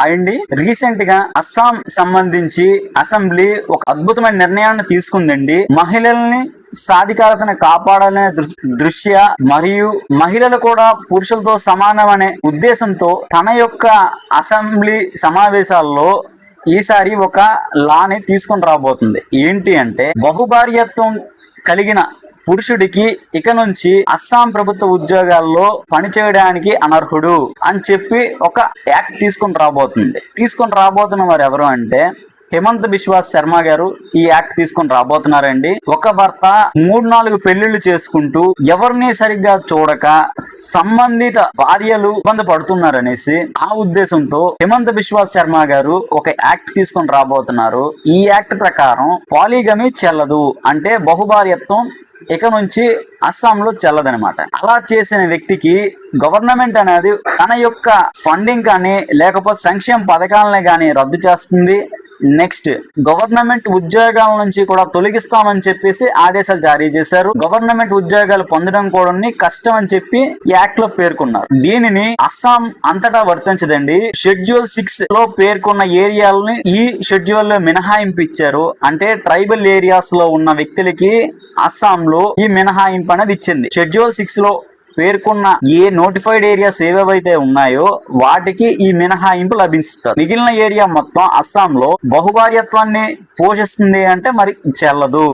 అండి, రీసెంట్ గా అస్సాం సంబంధించి అసెంబ్లీ ఒక అద్భుతమైన నిర్ణయాన్ని తీసుకుందండి. మహిళల్ని సాధికారతను కాపాడాలనే దృష్ట్యా మరియు మహిళలు కూడా పురుషులతో సమానం అనే ఉద్దేశంతో తన యొక్క అసెంబ్లీ సమావేశాల్లో ఈసారి ఒక లాని తీసుకొని రాబోతుంది. ఏంటి అంటే, బహుభార్యత్వం కలిగిన పురుషుడికి ఇక నుంచి అస్సాం ప్రభుత్వ ఉద్యోగాల్లో పనిచేయడానికి అనర్హుడు అని చెప్పి ఒక యాక్ట్ తీసుకొని రాబోతున్న వారు ఎవరు అంటే హిమంత బిశ్వా శర్మ గారు ఈ యాక్ట్ తీసుకొని రాబోతున్నారండి. ఒక భర్త 3-4 పెళ్లిళ్లు చేసుకుంటూ ఎవరిని సరిగ్గా చూడక సంబంధిత భార్యలు ఇబ్బంది పడుతున్నారనేసి ఆ ఉద్దేశంతో హిమంత బిశ్వా శర్మ గారు ఒక యాక్ట్ తీసుకొని రాబోతున్నారు. ఈ యాక్ట్ ప్రకారం పాలిగమి చెల్లదు, అంటే బహుభార్యత్వం ఇక నుంచి అస్సాంలో చెల్లదనమాట. అలా చేసిన వ్యక్తికి గవర్నమెంట్ అనేది తన యొక్క ఫండింగ్ కానీ లేకపోతే సంక్షేమ పథకాలని కానీ రద్దు చేస్తుంది. నెక్స్ట్, గవర్నమెంట్ ఉద్యోగాల నుంచి కూడా తొలగిస్తామని చెప్పేసి ఆదేశాలు జారీ చేశారు. గవర్నమెంట్ ఉద్యోగాలు పొందడం కూడా కష్టం అని చెప్పి యాక్ట్ లో పేర్కొన్నారు. దీనిని అస్సాం అంతటా వర్తించదండి. షెడ్యూల్ 6 లో పేర్కొన్న ఏరియాలని ఈ షెడ్యూల్ లో మినహాయింపు ఇచ్చారు. అంటే ట్రైబల్ ఏరియాస్ లో ఉన్న వ్యక్తులకి అస్సాం లో ఈ మినహాయింపు అనేది ఇచ్చింది. షెడ్యూల్ 6 లో పేర్కొన్న ఏ నోటిఫైడ్ ఏరియాస్ ఏవేవైతే ఉన్నాయో వాటికి ఈ మినహాయింపు లభిస్తారు. మిగిలిన ఏరియా మొత్తం అస్సాంలో బహుభార్యత్వాన్ని పోషిస్తుంది అంటే మరి చెల్లదు.